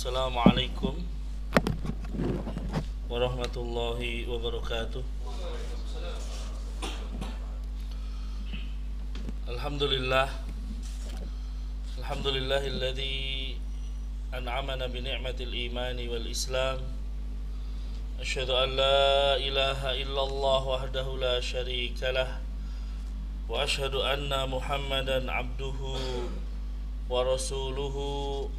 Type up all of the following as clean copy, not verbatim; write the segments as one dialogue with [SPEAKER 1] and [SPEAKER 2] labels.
[SPEAKER 1] Assalamualaikum warahmatullahi wabarakatuh. Alhamdulillahilladzi an'amana bi ni'matil imani wal islam. Asyhadu an la ilaha illallah wahdahu la syarika lah wa asyhadu anna Muhammadan abduhu wa rasuluhu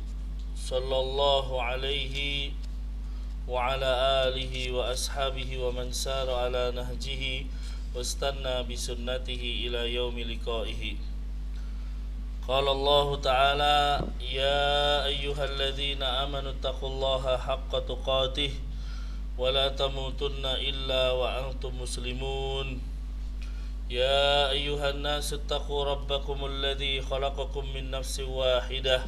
[SPEAKER 1] sallallahu alaihi wa ala alihi wa ashabihi wa man sara ala nahjihi wastanna bi sunnatihi ila yaumi liqaihi. Qala Allah ta'ala ya ayyuhalladzina amanu taqullaha haqqa tuqatih wa la tamutunna illa wa antum muslimun. Ya ayyuhan nasu taqu rabbakumul ladzi khalaqakum min nafsin wahidah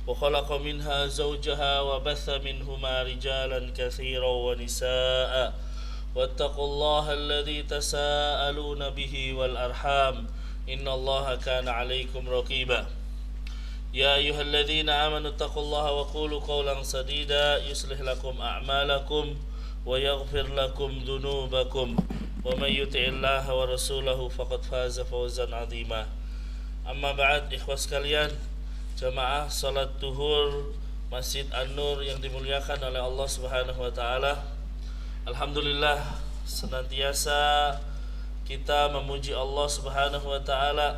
[SPEAKER 1] وخلق منها زوجها وبث منهما رجالا كثيرا ونساء واتقوا الله الذي تساءلون به والأرحام إن الله كان عليكم رقيبا يا أيها الذين آمنوا اتقوا الله وقولوا قولا سديدا يصلح لكم أعمالكم ويغفر لكم ذنوبكم ومن يطع الله ورسوله فقد فاز فوزا عظيما. أما بعد, ikhwah sekalian, jamaah salat duhur Masjid An-Nur yang dimuliakan oleh Allah Subhanahu wa taala. Alhamdulillah, senantiasa kita memuji Allah Subhanahu wa taala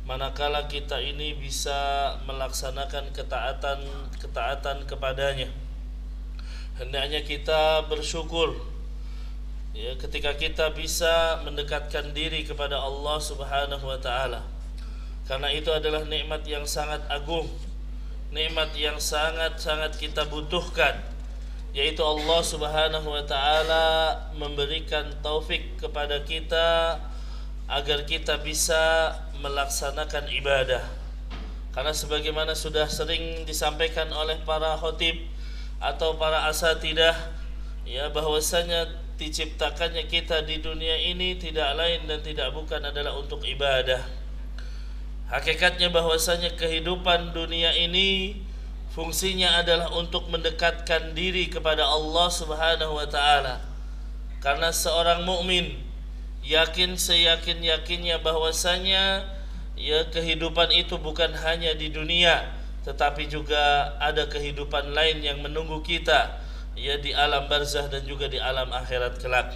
[SPEAKER 1] manakala kita ini bisa melaksanakan ketaatan kepadanya. Hendaknya kita bersyukur ya ketika kita bisa mendekatkan diri kepada Allah Subhanahu wa taala. Karena itu adalah nikmat yang sangat agung, nikmat yang sangat-sangat kita butuhkan, yaitu Allah Subhanahu wa taala memberikan taufik kepada kita agar kita bisa melaksanakan ibadah. Karena sebagaimana sudah sering disampaikan oleh para khatib atau para asatidah ya, bahwasanya diciptakannya kita di dunia ini tidak lain dan tidak bukan adalah untuk ibadah. Hakikatnya bahwasanya kehidupan dunia ini fungsinya adalah untuk mendekatkan diri kepada Allah Subhanahu wa taala. Karena seorang mukmin yakin seyakin-yakinnya bahwasanya ya kehidupan itu bukan hanya di dunia, tetapi juga ada kehidupan lain yang menunggu kita ya di alam barzah dan juga di alam akhirat kelak.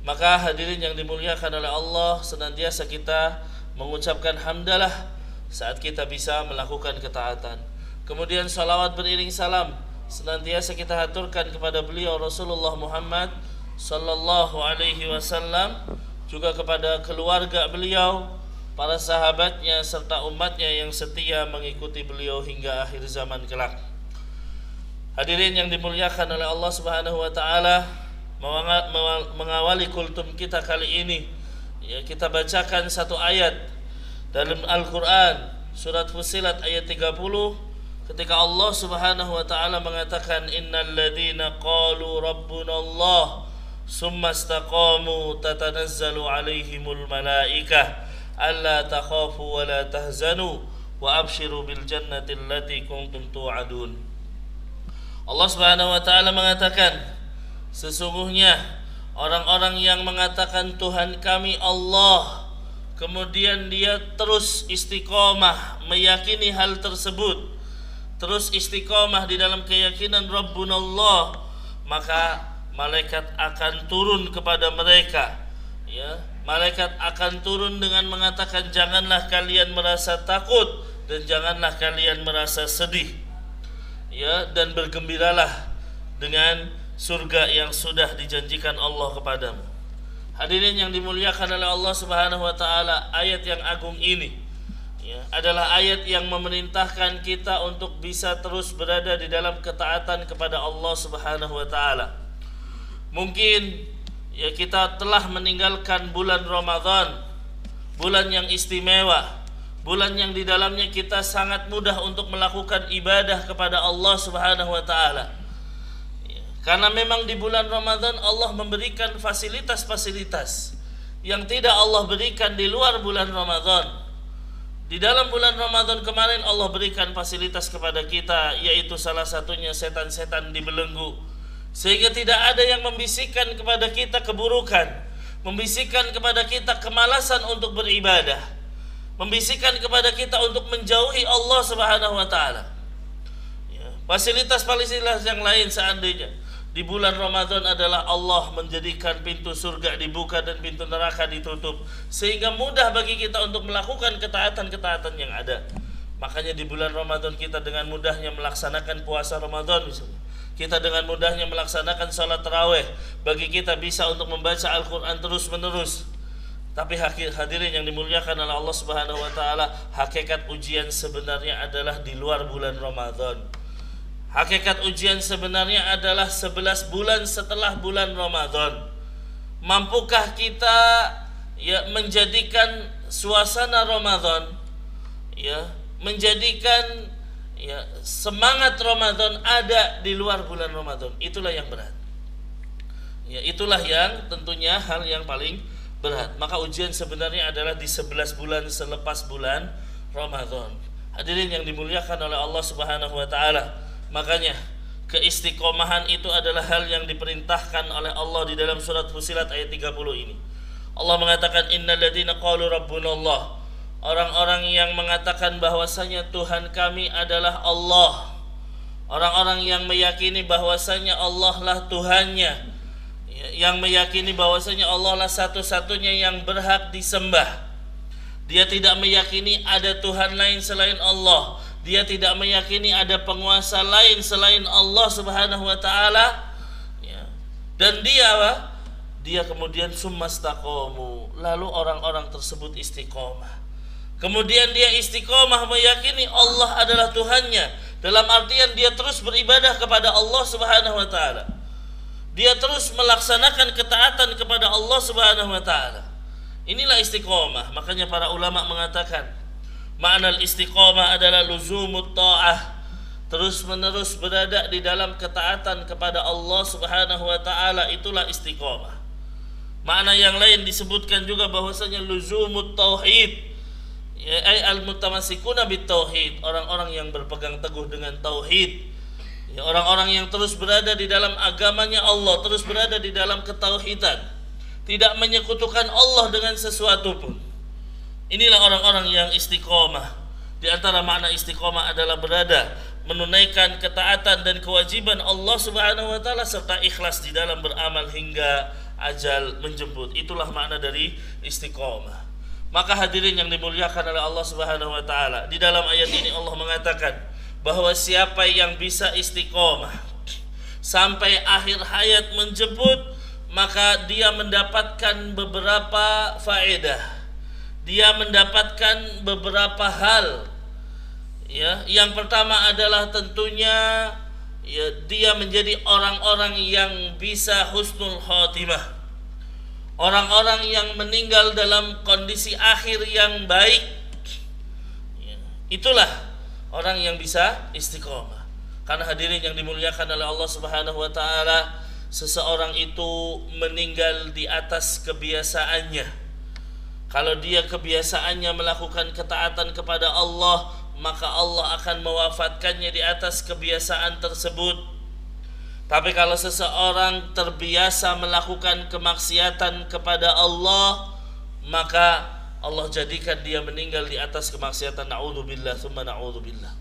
[SPEAKER 1] Maka hadirin yang dimuliakan oleh Allah, senantiasa kita mengucapkan hamdalah saat kita bisa melakukan ketaatan. Kemudian salawat beriring salam senantiasa kita haturkan kepada beliau Rasulullah Muhammad sallallahu alaihi wasallam, juga kepada keluarga beliau, para sahabatnya serta umatnya yang setia mengikuti beliau hingga akhir zaman kelak. Hadirin yang dimuliakan oleh Allah Subhanahu wa taala, mengawali kultum kita kali ini ya, kita bacakan satu ayat dalam Al-Quran, surat Fussilat ayat 30, ketika Allah Subhanahu wa ta'ala mengatakan innal ladzina qalu rabbuna Allah summa istaqamu tatanazzalu alaihimul malaikah alla takhafu wa la tahzanu wa abshiru bil jannati allati kuntum tu'adun. Allah Subhanahu wa ta'ala mengatakan, sesungguhnya orang-orang yang mengatakan Tuhan kami Allah, kemudian dia terus istiqomah meyakini hal tersebut, terus istiqomah di dalam keyakinan Rabbuna Allah, maka malaikat akan turun kepada mereka ya. Malaikat akan turun dengan mengatakan, janganlah kalian merasa takut dan janganlah kalian merasa sedih ya, dan bergembiralah dengan surga yang sudah dijanjikan Allah kepadamu. Hadirin yang dimuliakan oleh Allah Subhanahu wa taala, ayat yang agung ini ya, adalah ayat yang memerintahkan kita untuk bisa terus berada di dalam ketaatan kepada Allah Subhanahu wa taala. Mungkin ya kita telah meninggalkan bulan Ramadan, bulan yang istimewa, bulan yang di dalamnya kita sangat mudah untuk melakukan ibadah kepada Allah Subhanahu wa taala. Karena memang di bulan Ramadan Allah memberikan fasilitas-fasilitas yang tidak Allah berikan di luar bulan Ramadan. Di dalam bulan Ramadan kemarin Allah berikan fasilitas kepada kita, yaitu salah satunya setan-setan dibelenggu, sehingga tidak ada yang membisikkan kepada kita keburukan, membisikkan kepada kita kemalasan untuk beribadah, membisikkan kepada kita untuk menjauhi Allah Subhanahu wa taala. Fasilitas-fasilitas yang lain seandainya di bulan Ramadan adalah Allah menjadikan pintu surga dibuka dan pintu neraka ditutup, sehingga mudah bagi kita untuk melakukan ketaatan-ketaatan yang ada. Makanya di bulan Ramadan kita dengan mudahnya melaksanakan puasa Ramadan misalnya. Kita dengan mudahnya melaksanakan salat tarawih. Bagi kita bisa untuk membaca Al-Quran terus-menerus. Tapi hadirin yang dimuliakan oleh Allah Subhanahu wa taala, hakikat ujian sebenarnya adalah di luar bulan Ramadan. Hakikat ujian sebenarnya adalah 11 bulan setelah bulan Ramadan. Mampukah kita menjadikan suasana Ramadan, menjadikan semangat Ramadan ada di luar bulan Ramadan? Itulah yang berat. Itulah yang tentunya hal yang paling berat. Maka ujian sebenarnya adalah di 11 bulan selepas bulan Ramadan. Hadirin yang dimuliakan oleh Allah Subhanahu wa taala, makanya keistiqomahan itu adalah hal yang diperintahkan oleh Allah di dalam surat Fussilat ayat 30 ini. Allah mengatakan innalladzina qalu rabbunallah, orang-orang yang mengatakan bahwasanya Tuhan kami adalah Allah, orang-orang yang meyakini bahwasanya Allah lah Tuhannya, yang meyakini bahwasanya Allah lah satu-satunya yang berhak disembah. Dia tidak meyakini ada Tuhan lain selain Allah. Dia tidak meyakini ada penguasa lain selain Allah Subhanahu wa taala. Dan dia kemudian summastaqamu, lalu orang-orang tersebut istiqomah. Kemudian dia istiqomah meyakini Allah adalah Tuhannya, dalam artian dia terus beribadah kepada Allah Subhanahu wa taala. Dia terus melaksanakan ketaatan kepada Allah Subhanahu wa taala. Inilah istiqomah. Makanya para ulama mengatakan makna istiqomah adalah luzumut ta'ah, terus-menerus berada di dalam ketaatan kepada Allah Subhanahu wa taala, itulah istiqomah. Makna yang lain disebutkan juga bahwasanya luzumut tauhid, ay al-mutamassikuna bit tauhid, orang-orang yang berpegang teguh dengan tauhid. Orang-orang yang terus berada di dalam agamanya Allah, terus berada di dalam ketauhidan, tidak menyekutukan Allah dengan sesuatu pun. Inilah orang-orang yang istiqomah. Di antara makna istiqomah adalah berada, menunaikan ketaatan dan kewajiban Allah Subhanahu wa taala serta ikhlas di dalam beramal hingga ajal menjemput. Itulah makna dari istiqomah. Maka hadirin yang dimuliakan oleh Allah Subhanahu wa taala, di dalam ayat ini Allah mengatakan bahwa siapa yang bisa istiqomah sampai akhir hayat menjemput, maka dia mendapatkan beberapa faedah. Dia mendapatkan beberapa hal. Yang pertama adalah tentunya dia menjadi orang-orang yang bisa husnul khotimah. Orang-orang yang meninggal dalam kondisi akhir yang baik. Itulah orang yang bisa istiqomah. Karena hadirin yang dimuliakan oleh Allah Subhanahu wa taala, seseorang itu meninggal di atas kebiasaannya. Kalau dia kebiasaannya melakukan ketaatan kepada Allah, maka Allah akan mewafatkannya di atas kebiasaan tersebut. Tapi kalau seseorang terbiasa melakukan kemaksiatan kepada Allah, maka Allah jadikan dia meninggal di atas kemaksiatan. Na'udzubillah tsumma na'udzubillah.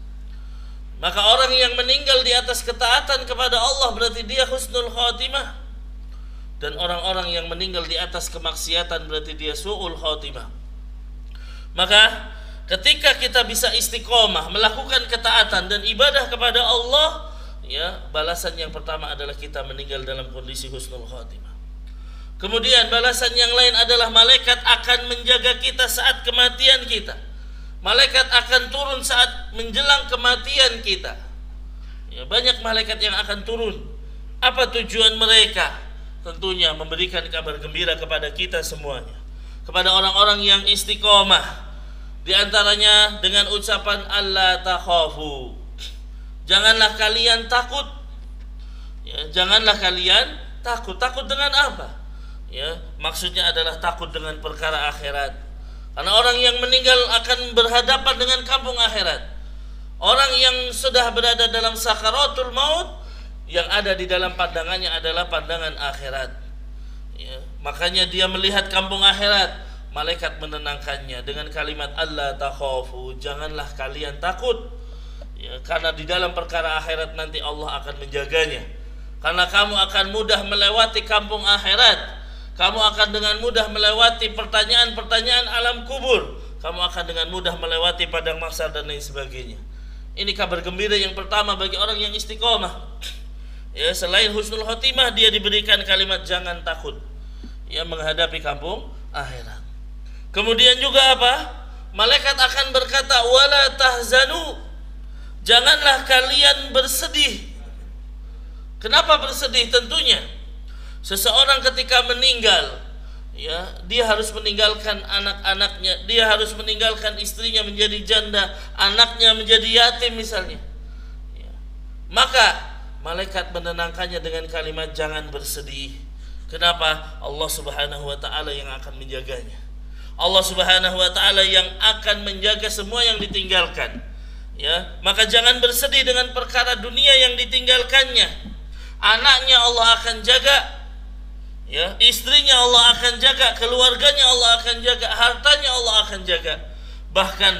[SPEAKER 1] Maka orang yang meninggal di atas ketaatan kepada Allah berarti dia husnul khatimah. Dan orang-orang yang meninggal di atas kemaksiatan berarti dia su'ul khatimah. Maka ketika kita bisa istiqomah melakukan ketaatan dan ibadah kepada Allah, balasan yang pertama adalah kita meninggal dalam kondisi husnul khatimah. Kemudian balasan yang lain adalah malaikat akan menjaga kita saat kematian kita. Malaikat akan turun saat menjelang kematian kita. Banyak malaikat yang akan turun. Apa tujuan mereka? Tentunya memberikan kabar gembira kepada kita semuanya, kepada orang-orang yang istiqomah. Di antaranya dengan ucapan Allah takhafu, janganlah kalian takut. Janganlah kalian takut. Takut dengan apa? Maksudnya adalah takut dengan perkara akhirat, Karena orang yang meninggal akan berhadapan dengan kampung akhirat. Orang yang sudah berada dalam sakaratul maut, yang ada di dalam pandangannya adalah pandangan akhirat. Ya, makanya dia melihat kampung akhirat, malaikat menenangkannya dengan kalimat Allah takhafu, janganlah kalian takut. Ya, karena di dalam perkara akhirat nanti Allah akan menjaganya. Karena kamu akan mudah melewati kampung akhirat. Kamu akan dengan mudah melewati pertanyaan-pertanyaan alam kubur. Kamu akan dengan mudah melewati padang mahsyar dan lain sebagainya. Ini kabar gembira yang pertama bagi orang yang istiqomah. Ya, selain husnul khotimah, dia diberikan kalimat jangan takut. Ya, menghadapi kampung akhirat. Kemudian juga apa? Malaikat akan berkata, wala tahzanu. Janganlah kalian bersedih. Kenapa bersedih? Tentunya seseorang ketika meninggal, ya, dia harus meninggalkan anak-anaknya, dia harus meninggalkan istrinya menjadi janda, anaknya menjadi yatim misalnya. Ya. Maka malaikat menenangkannya dengan kalimat jangan bersedih. Kenapa? Allah Subhanahu wa taala yang akan menjaganya. Allah Subhanahu wa taala yang akan menjaga semua yang ditinggalkan. Ya, maka jangan bersedih dengan perkara dunia yang ditinggalkannya. Anaknya Allah akan jaga. Ya, istrinya Allah akan jaga, keluarganya Allah akan jaga, hartanya Allah akan jaga. Bahkan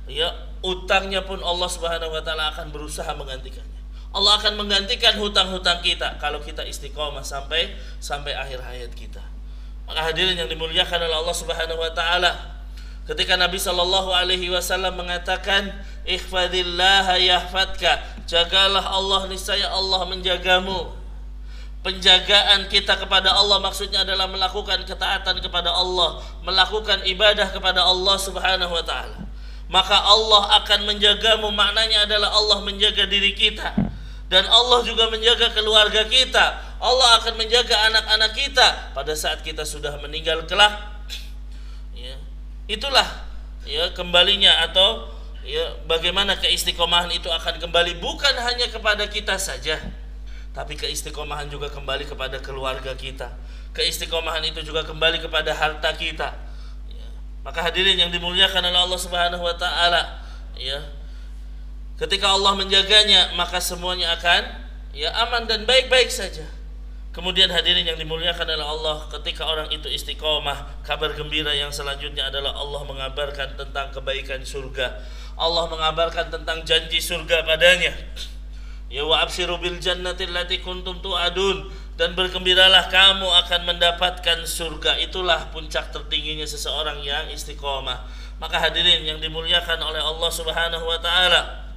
[SPEAKER 1] ya, utangnya pun Allah Subhanahu wa taala akan berusaha menggantikannya. Allah akan menggantikan hutang-hutang kita kalau kita istiqomah sampai akhir hayat kita. Maka hadirin yang dimuliakan oleh Allah Subhanahu wa taala, ketika Nabi sallallahu alaihi wasallam mengatakan ihfadillaha yahfadka, jagalah Allah niscaya Allah menjagamu. Penjagaan kita kepada Allah maksudnya adalah melakukan ketaatan kepada Allah, melakukan ibadah kepada Allah Subhanahu wa taala. Maka Allah akan menjagamu, maknanya adalah Allah menjaga diri kita, dan Allah juga menjaga keluarga kita. Allah akan menjaga anak-anak kita pada saat kita sudah meninggal kelak. Ya, itulah ya kembalinya, atau ya bagaimana keistiqomahan itu akan kembali bukan hanya kepada kita saja, tapi keistiqomahan juga kembali kepada keluarga kita. Keistiqomahan itu juga kembali kepada harta kita. Ya. Maka hadirin yang dimuliakan oleh Allah Subhanahu wa taala, ya, ketika Allah menjaganya, maka semuanya akan ya aman dan baik-baik saja. Kemudian hadirin yang dimuliakan oleh Allah, ketika orang itu istiqomah, kabar gembira yang selanjutnya adalah Allah mengabarkan tentang kebaikan surga. Allah mengabarkan tentang janji surga padanya. Ya, wa absyiru bil jannati allati kuntum tu'adun, dan bergembiralah kamu akan mendapatkan surga. Itulah puncak tertingginya seseorang yang istiqomah. Maka hadirin yang dimuliakan oleh Allah Subhanahu wa taala,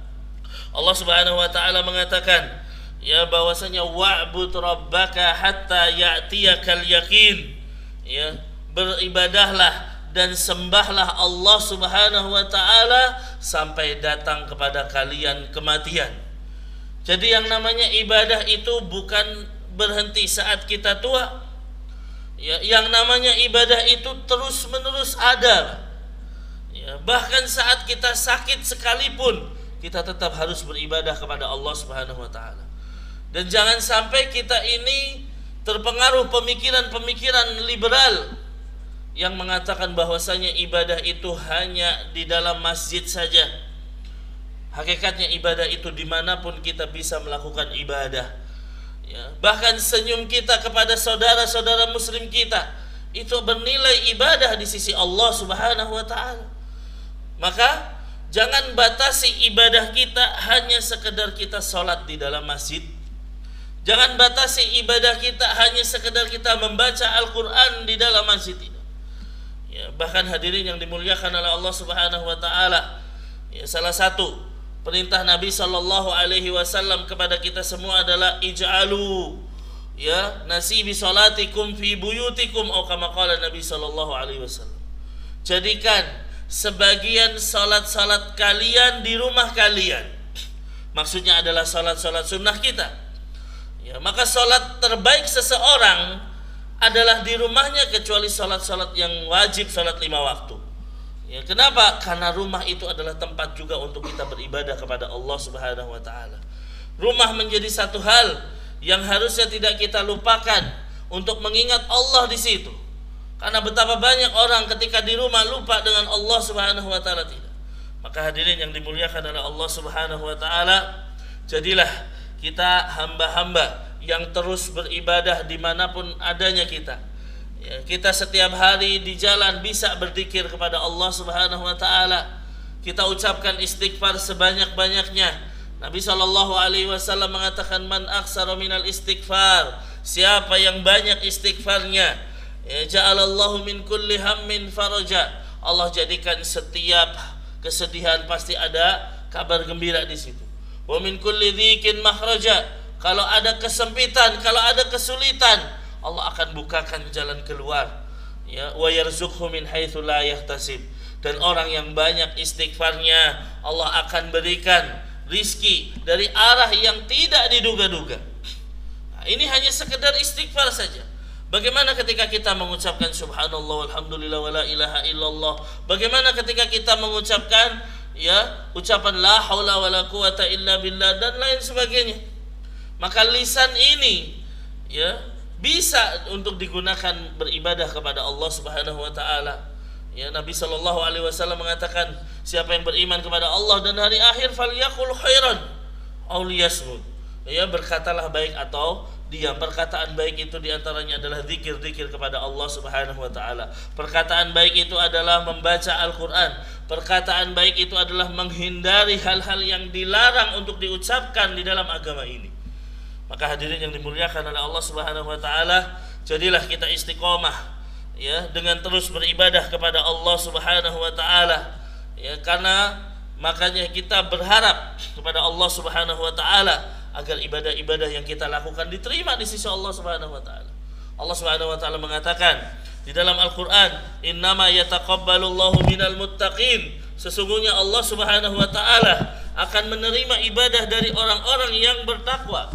[SPEAKER 1] Allah Subhanahu wa taala mengatakan ya bahwasanya wa'bud rabbaka hatta ya'tiyakal yaqin. Ya, beribadahlah dan sembahlah Allah Subhanahu wa taala sampai datang kepada kalian kematian. Jadi yang namanya ibadah itu bukan berhenti saat kita tua. Ya, yang namanya ibadah itu terus-menerus ada. Ya, bahkan saat kita sakit sekalipun kita tetap harus beribadah kepada Allah Subhanahu wa taala. Dan jangan sampai kita ini terpengaruh pemikiran-pemikiran liberal yang mengatakan bahwasanya ibadah itu hanya di dalam masjid saja. Hakikatnya ibadah itu dimanapun kita bisa melakukan ibadah. Ya, bahkan senyum kita kepada saudara-saudara muslim kita itu bernilai ibadah di sisi Allah Subhanahu wa taala. Maka jangan batasi ibadah kita hanya sekedar kita sholat di dalam masjid. Jangan batasi ibadah kita hanya sekedar kita membaca Al-Quran di dalam masjid ini. Ya, bahkan hadirin yang dimuliakan oleh Allah Subhanahu wa taala, ya, salah satu perintah Nabi sallallahu alaihi wasallam kepada kita semua adalah ij'alu ya nasibi salatikum fi buyutikum, atau kama qala Nabi sallallahu alaihi wasallam. Jadikan sebagian salat-salat kalian di rumah kalian. Maksudnya adalah salat-salat sunnah kita. Ya, maka salat terbaik seseorang adalah di rumahnya, kecuali salat-salat yang wajib, salat 5 waktu. Ya, kenapa? Karena rumah itu adalah tempat juga untuk kita beribadah kepada Allah Subhanahu wa taala. Rumah menjadi satu hal yang harusnya tidak kita lupakan untuk mengingat Allah di situ. Karena betapa banyak orang ketika di rumah lupa dengan Allah Subhanahu wa taala tidak. Maka hadirin yang dimuliakan oleh Allah Subhanahu wa taala, jadilah kita hamba-hamba yang terus beribadah dimanapun adanya kita. Ya, kita setiap hari di jalan bisa berzikir kepada Allah Subhanahu wa taala. Kita ucapkan istighfar sebanyak-banyaknya. Nabi SAW mengatakan, man aksara minal istighfar, siapa yang banyak istighfarnya, ya, ja'alallahu min kulli hammin faraja, Allah jadikan setiap kesedihan pasti ada kabar gembira di situ. Wa min kulli dhikin makhraja, kalau ada kesempitan, kalau ada kesulitan, Allah akan bukakan jalan keluar. Ya, wa yarzuqhu min haitsu la yahtasib, dan orang yang banyak istighfarnya, Allah akan berikan rizki dari arah yang tidak diduga-duga. Nah, ini hanya sekedar istighfar saja. Bagaimana ketika kita mengucapkan subhanallah walhamdulillah wala ilaha illallah? Bagaimana ketika kita mengucapkan ya ucapan la haula wala quwata illa billah dan lain sebagainya? Maka lisan ini ya bisa untuk digunakan beribadah kepada Allah Subhanahu wa taala. Ya, Nabi SAW mengatakan, siapa yang beriman kepada Allah dan hari akhir, falyaqul khairan aw liyasmut. Ya, berkatalah baik atau diam. Perkataan baik itu diantaranya adalah zikir-zikir kepada Allah Subhanahu wa taala. Perkataan baik itu adalah membaca Al-Qur'an. Perkataan baik itu adalah menghindari hal-hal yang dilarang untuk diucapkan di dalam agama ini. Maka hadirin yang dimuliakan oleh Allah Subhanahu wa taala, jadilah kita istiqomah ya dengan terus beribadah kepada Allah Subhanahu wa taala. Ya, karena makanya kita berharap kepada Allah Subhanahu wa taala agar ibadah-ibadah yang kita lakukan diterima di sisi Allah Subhanahu wa taala. Allah Subhanahu wa taala mengatakan di dalam Al-Qur'an, "Innama yataqabbalullahu minal muttaqin." Sesungguhnya Allah Subhanahu wa taala akan menerima ibadah dari orang-orang yang bertakwa.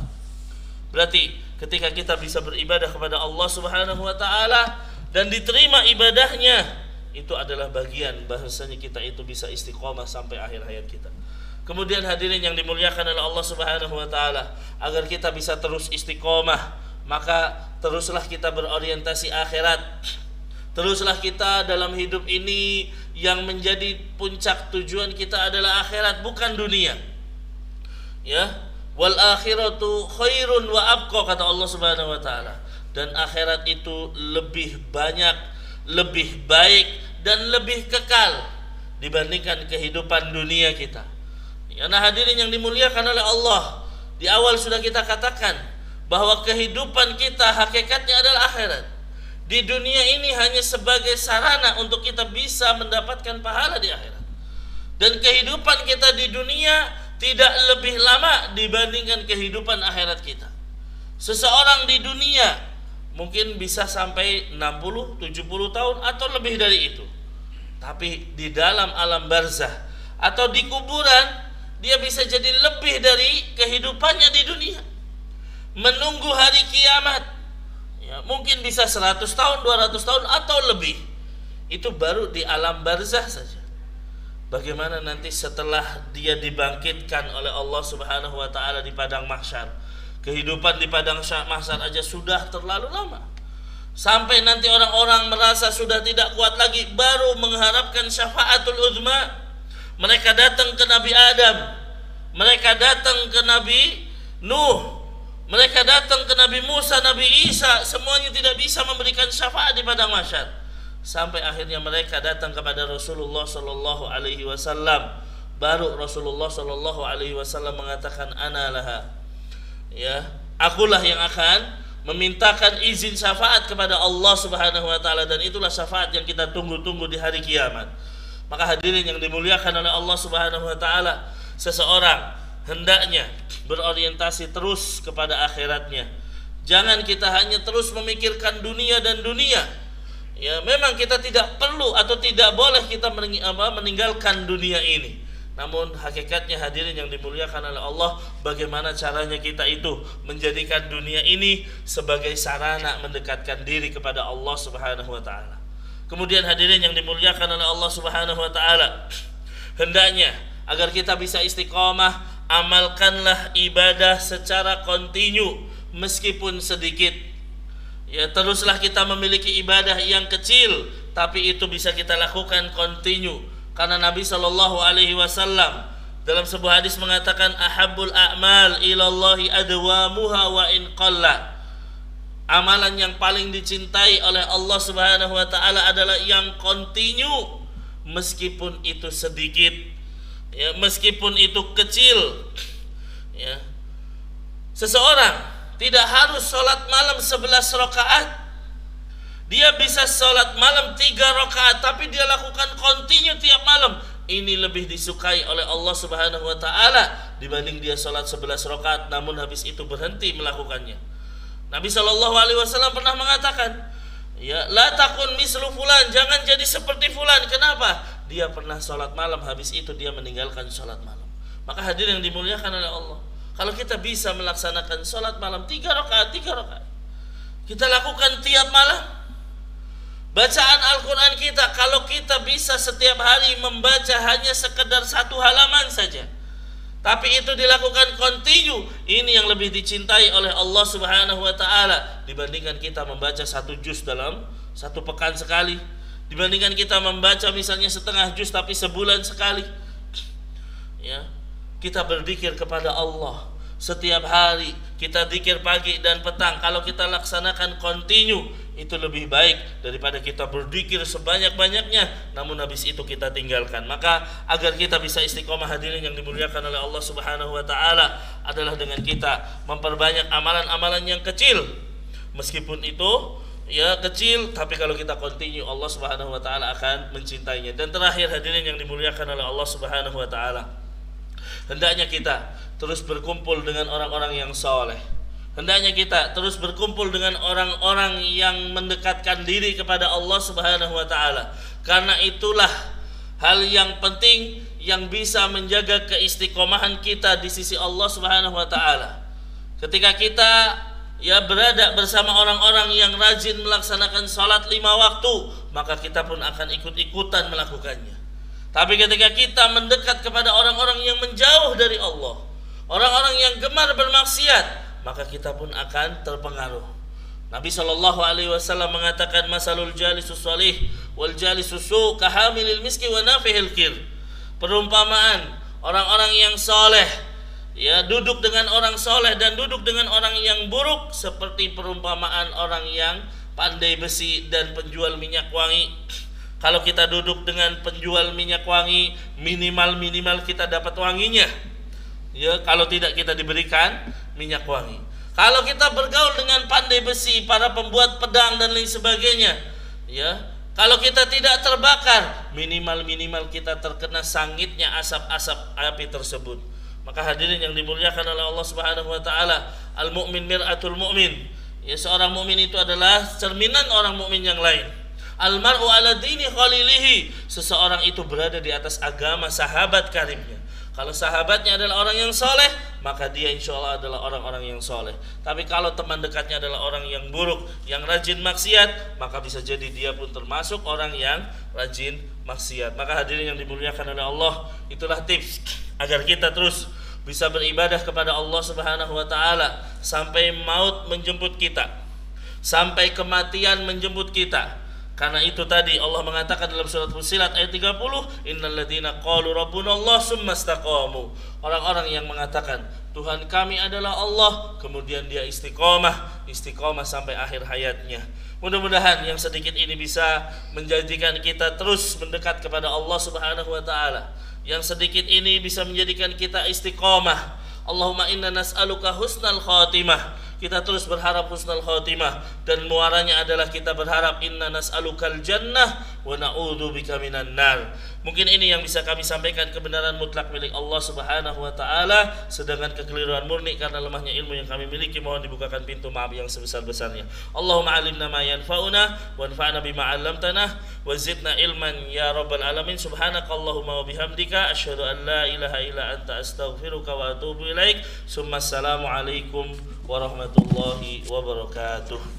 [SPEAKER 1] Berarti ketika kita bisa beribadah kepada Allah Subhanahu wa taala dan diterima ibadahnya, itu adalah bagian bahasanya kita itu bisa istiqomah sampai akhir hayat kita. Kemudian hadirin yang dimuliakan oleh Allah Subhanahu wa taala, agar kita bisa terus istiqomah, maka teruslah kita berorientasi akhirat. Teruslah kita dalam hidup ini yang menjadi puncak tujuan kita adalah akhirat, bukan dunia. Ya, wal akhiratu khairun wa abqa, kata Allah Subhanahu wa taala. Dan akhirat itu lebih banyak, lebih baik dan lebih kekal dibandingkan kehidupan dunia kita. Karena hadirin yang dimuliakan oleh Allah, di awal sudah kita katakan bahwa kehidupan kita hakikatnya adalah akhirat. Di dunia ini hanya sebagai sarana untuk kita bisa mendapatkan pahala di akhirat. Dan kehidupan kita di dunia tidak lebih lama dibandingkan kehidupan akhirat kita. Seseorang di dunia mungkin bisa sampai 60, 70 tahun atau lebih dari itu. Tapi di dalam alam barzah atau di kuburan, dia bisa jadi lebih dari kehidupannya di dunia. Menunggu hari kiamat, ya, mungkin bisa 100 tahun, 200 tahun atau lebih. Itu baru di alam barzah saja. Bagaimana nanti setelah dia dibangkitkan oleh Allah Subhanahu wa taala di padang mahsyar? Kehidupan di padang mahsyar aja sudah terlalu lama. Sampai nanti orang-orang merasa sudah tidak kuat lagi, baru mengharapkan syafaatul uzma. Mereka datang ke Nabi Adam, mereka datang ke Nabi Nuh, mereka datang ke Nabi Musa, Nabi Isa, semuanya tidak bisa memberikan syafaat di padang mahsyar. Sampai akhirnya mereka datang kepada Rasulullah sallallahu alaihi wasallam. Baru Rasulullah sallallahu alaihi wasallam mengatakan, ana laha. Ya, akulah yang akan memintakan izin syafaat kepada Allah Subhanahu wa taala, dan itulah syafaat yang kita tunggu-tunggu di hari kiamat. Maka hadirin yang dimuliakan oleh Allah Subhanahu wa taala, seseorang hendaknya berorientasi terus kepada akhiratnya. Jangan kita hanya terus memikirkan dunia dan dunia. Ya, memang kita tidak perlu atau tidak boleh kita meninggalkan dunia ini. Namun hakikatnya hadirin yang dimuliakan oleh Allah, bagaimana caranya kita itu menjadikan dunia ini sebagai sarana mendekatkan diri kepada Allah Subhanahu wa taala. Kemudian hadirin yang dimuliakan oleh Allah Subhanahu wa taala, hendaknya agar kita bisa istiqomah, amalkanlah ibadah secara kontinu meskipun sedikit. Ya, teruslah kita memiliki ibadah yang kecil, tapi itu bisa kita lakukan continue. Karena Nabi Shallallahu Alaihi Wasallam dalam sebuah hadis mengatakan, ahabbul a'mal ilallahi adwamuha wa in qalla. Amalan yang paling dicintai oleh Allah Subhanahu wa taala adalah yang continue, meskipun itu sedikit, ya, meskipun itu kecil. Ya. Seseorang tidak harus sholat malam 11 rakaat. Dia bisa sholat malam 3 rakaat, tapi dia lakukan continue tiap malam. Ini lebih disukai oleh Allah Subhanahu wa taala dibanding dia sholat 11 rakaat namun habis itu berhenti melakukannya. Nabi Shallallahu Alaihi Wasallam pernah mengatakan, ya, la takun mislu fulan, jangan jadi seperti fulan. Kenapa? Dia pernah sholat malam, habis itu dia meninggalkan sholat malam. Maka hadirin yang dimuliakan oleh Allah, kalau kita bisa melaksanakan sholat malam 3 rakaat, kita lakukan tiap malam. Bacaan Al-Quran kita, kalau kita bisa setiap hari membaca hanya sekedar 1 halaman saja, tapi itu dilakukan continue, ini yang lebih dicintai oleh Allah Subhanahu wa taala dibandingkan kita membaca 1 juz dalam 1 pekan sekali, dibandingkan kita membaca misalnya setengah juz tapi sebulan sekali. Ya, kita berzikir kepada Allah setiap hari, kita zikir pagi dan petang. Kalau kita laksanakan continue, itu lebih baik daripada kita berzikir sebanyak-banyaknya namun habis itu kita tinggalkan. Maka agar kita bisa istiqomah, hadirin yang dimuliakan oleh Allah Subhanahu wa taala, adalah dengan kita memperbanyak amalan-amalan yang kecil. Meskipun itu ya kecil, tapi kalau kita continue, Allah Subhanahu wa taala akan mencintainya. Dan terakhir, hadirin yang dimuliakan oleh Allah Subhanahu wa taala, hendaknya kita terus berkumpul dengan orang-orang yang soleh. Hendaknya kita terus berkumpul dengan orang-orang yang mendekatkan diri kepada Allah Subhanahu wa taala. Karena itulah hal yang penting yang bisa menjaga keistiqomahan kita di sisi Allah Subhanahu wa taala. Ketika kita ya berada bersama orang-orang yang rajin melaksanakan salat 5 waktu, maka kita pun akan ikut-ikutan melakukannya. Tapi ketika kita mendekat kepada orang-orang yang menjauh dari Allah, orang-orang yang gemar bermaksiat, maka kita pun akan terpengaruh. Nabi Shallallahu Alaihi Wasallam mengatakan, masalul jalisus salih wal jalisus su kahamilil miski wa nafihil kir. Perumpamaan orang-orang yang soleh, ya, duduk dengan orang soleh dan duduk dengan orang yang buruk seperti perumpamaan orang yang pandai besi dan penjual minyak wangi. Kalau kita duduk dengan penjual minyak wangi, minimal kita dapat wanginya. Ya, kalau tidak kita diberikan minyak wangi. Kalau kita bergaul dengan pandai besi, para pembuat pedang dan lain sebagainya, ya, kalau kita tidak terbakar, minimal kita terkena sangitnya asap-asap api tersebut. Maka hadirin yang dimuliakan oleh Allah Subhanahu wa taala, al-mu'min mir'atul mu'min. Ya, seorang mukmin itu adalah cerminan orang mukmin yang lain. Al-mar'u ala dini khalilihi. Seseorang itu berada di atas agama sahabat karibnya. Kalau sahabatnya adalah orang yang soleh, maka dia insya Allah adalah orang-orang yang soleh. Tapi kalau teman dekatnya adalah orang yang buruk, yang rajin maksiat, maka bisa jadi dia pun termasuk orang yang rajin maksiat. Maka hadirin yang dimuliakan oleh Allah, itulah tips agar kita terus bisa beribadah kepada Allah Subhanahu wa taala sampai maut menjemput kita, sampai kematian menjemput kita. Karena itu tadi Allah mengatakan dalam surat Fussilat ayat 30, innalladzina qalu rabbunallah tsumma istaqamu. Orang-orang yang mengatakan Tuhan kami adalah Allah, kemudian dia istiqomah sampai akhir hayatnya. Mudah-mudahan yang sedikit ini bisa menjadikan kita terus mendekat kepada Allah Subhanahu wa taala. Yang sedikit ini bisa menjadikan kita istiqomah. Allahumma inna nas'aluka husnal khatimah. Kita terus berharap husnul khatimah, dan muaranya adalah kita berharap inna nas'alukal jannah wa na'udzubika minan nar. Mungkin ini yang bisa kami sampaikan, kebenaran mutlak milik Allah Subhanahu wa taala, sedangkan kekeliruan murni karena lemahnya ilmu yang kami miliki, mohon dibukakan pintu maaf yang sebesar-besarnya. Allahumma 'allimna ma yanfa'una wanfa'na bima 'allamtana wa zidna ilman ya rabbal alamin. Subhanakallahumma wa bihamdika asyhadu an la ilaha illa anta astaghfiruka wa atubu ilaik. Assalamu alaikum warahmatullahi wabarakatuh.